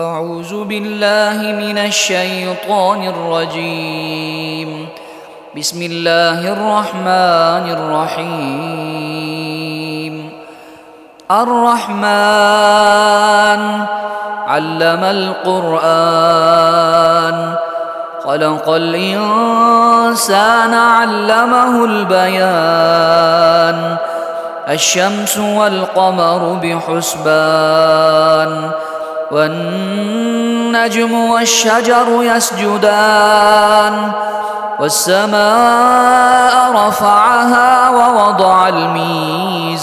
أعوذ بالله من الشيطان الرجيم. بسم الله الرحمن الرحيم. الرحمن علم القرآن، خلق الإنسان علمه البيان. الشمس والقمر بحسبان، والنجم والشجر يسجدان. والسماء رفعها ووضع الميزان،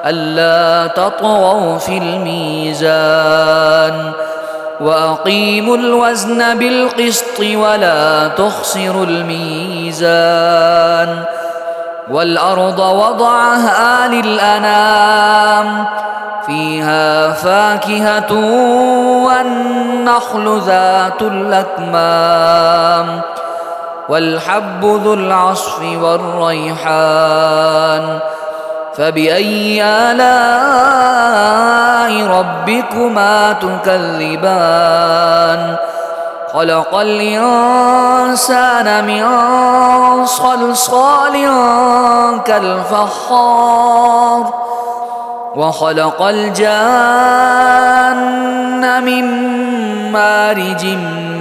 ألا تطغوا في الميزان. وأقيموا الوزن بالقسط ولا تخسروا الميزان. والأرض وضعها للأنام، فيها فاكهة والنخل ذات الأكمام، والحب ذو العصف والريحان. فبأي آلاء ربكما تكذبان؟ خلق الإنسان من صلصال كالفخار، وخلق الجان من مارج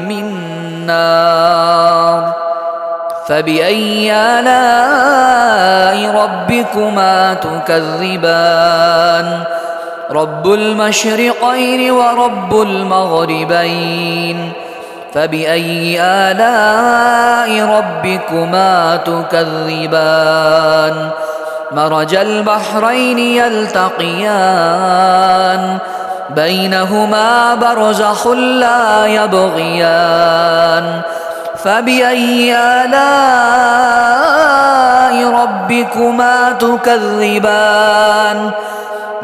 من نار. فبأي آلاء ربكما تكذبان؟ رب المشرقين ورب المغربين. فبأي آلاء ربكما تكذبان؟ مرج البحرين يلتقيان، بينهما برزخ لا يبغيان. فبأي آلاء ربكما تكذبان؟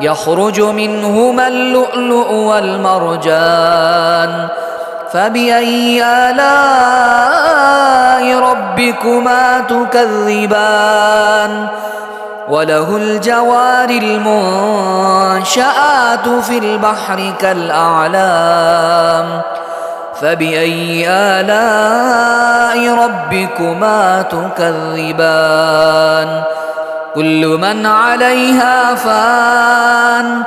يخرج منهما اللؤلؤ والمرجان. فبأي آلاء ربكما تكذبان؟ وله الجوار المنشآت في البحر كالأعلام. فبأي آلاء ربكما تكذبان؟ كل من عليها فان،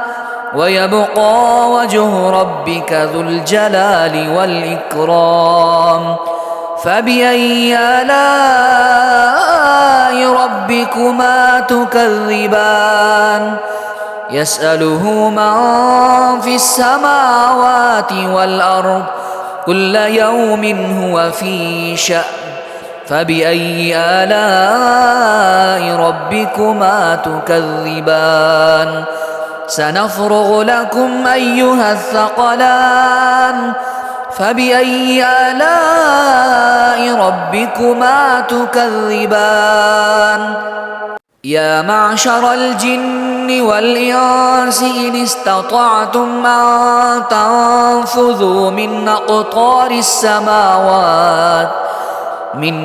ويبقى وجه ربك ذو الجلال والإكرام. فبأي آلاء ربكما تكذبان؟ يسأله من في السماوات والأرض، كل يوم هو في شأن. فبأي آلاء ربكما تكذبان؟ سنفرغ لكم أيها الثقلان. فبأي آلاء ربكما تكذبان؟ يا معشر الجن والإنس إن استطعتم أن تنفذوا من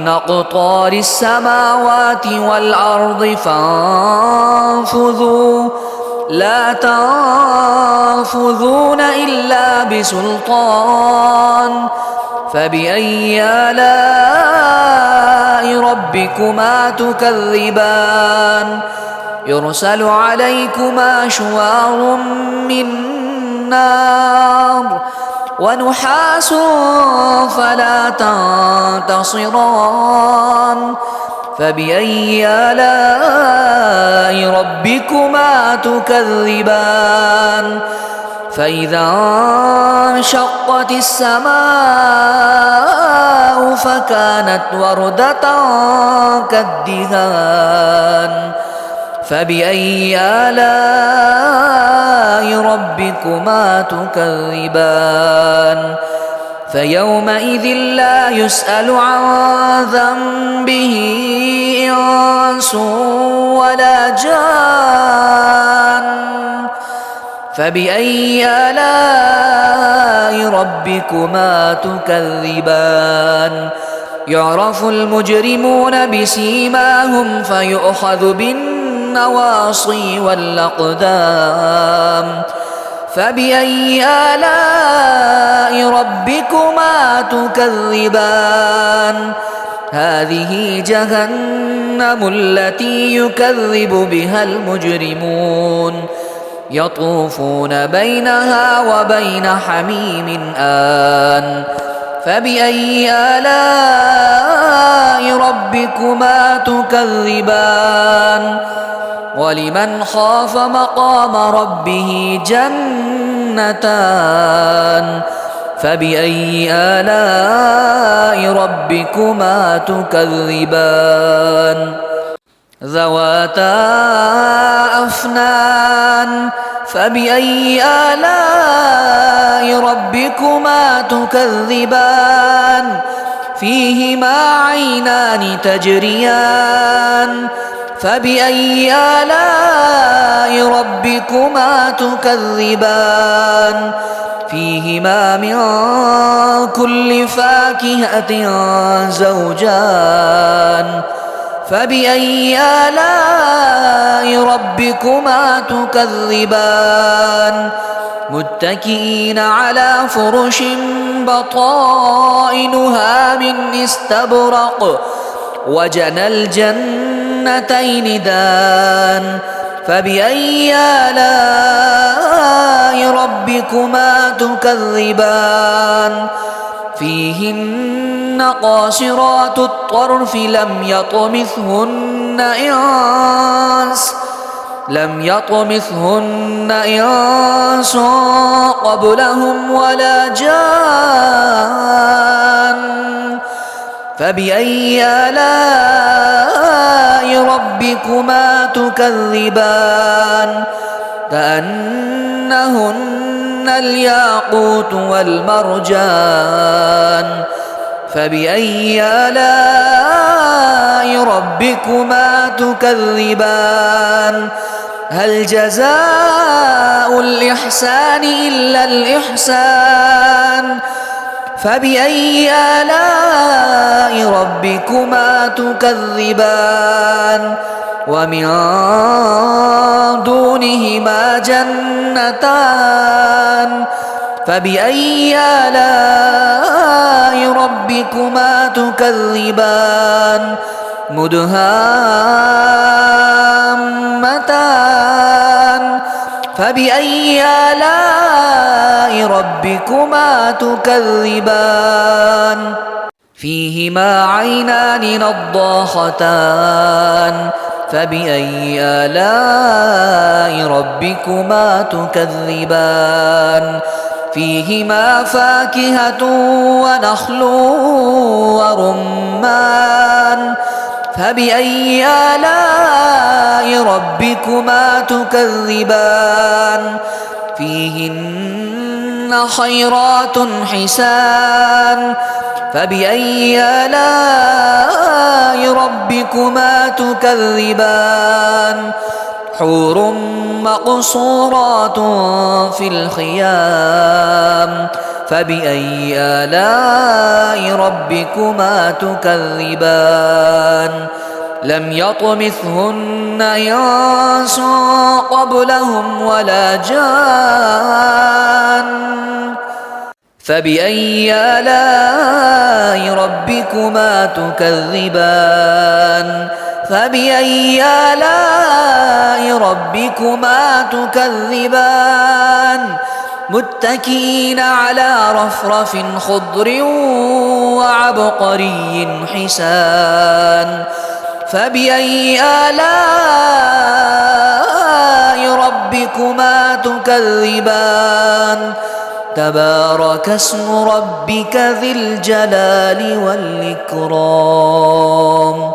أقطار السماوات والأرض فانفذوا، لا تنفذون إلا بسلطان. فبأي آلاء ربكما تكذبان؟ يرسل عليكما شواظ من نار، ونحاس فلا تنتصران. فبأي آلاء ربكما تكذبان؟ فإذا انشقت السماء فكانت وردة كالدهان. فبأي آلاء ربكما تكذبان؟ فيومئذ لا يسأل عن ذنبه إنس ولا جان. فبأي آلاء ربكما تكذبان؟ يعرف المجرمون بسيماهم فيؤخذ بالنواصي والأقدام. فبأي آلاء ربكما تكذبان هذه جهنم التي يكذب بها المجرمون يطوفون بينها وبين حميم آن فبأي آلاء ربكما تكذبان ولمن خاف مقام ربه جنتان فبأي آلاء ربكما تكذبان ذواتا أفنان فبأي آلاء ربكما تكذبان فيهما عينان تجريان فبأي آلاء ربكما تكذبان فيهما من كل فاكهة زوجان فبأي آلاء ربكما تكذبان متكئين على فرش بطائنها من استبرق وجنى الجنتين دان فبأي آلاء ربكما تكذبان فيهن قاصرات الطرف لم يطمثهن إنس قبلهم ولا جان فبأي آلاء ربكما تكذبان كأنهن الياقوت والمرجان فبأي آلاء ربكما تكذبان هل جزاء الإحسان إلا الإحسان فبأي آلاء ربكما تكذبان ومن دونهما جنتان فبأي آلاء ربكما تكذبان مدهامتان فبأي آلاء ربكما تكذبان فيهما عينان نضاختان فبأي آلاء ربكما تكذبان فيهما فاكهة ونخل ورمان فبأي آلاء ربكما تكذبان فيهن خيرات حسان فبأي آلاء ربكما تكذبان حور مقصورات في الخيام فبأي آلاء ربكما تكذبان لم يطمثهن إنس قبلهم ولا جان فبأي آلاء ربكما تكذبان فبأي آلاء ربكما تكذبان متكئين على رفرف خضر وعبقري حسان فبأي آلاء ربكما تكذبان تبارك اسم ربك ذي الجلال والإكرام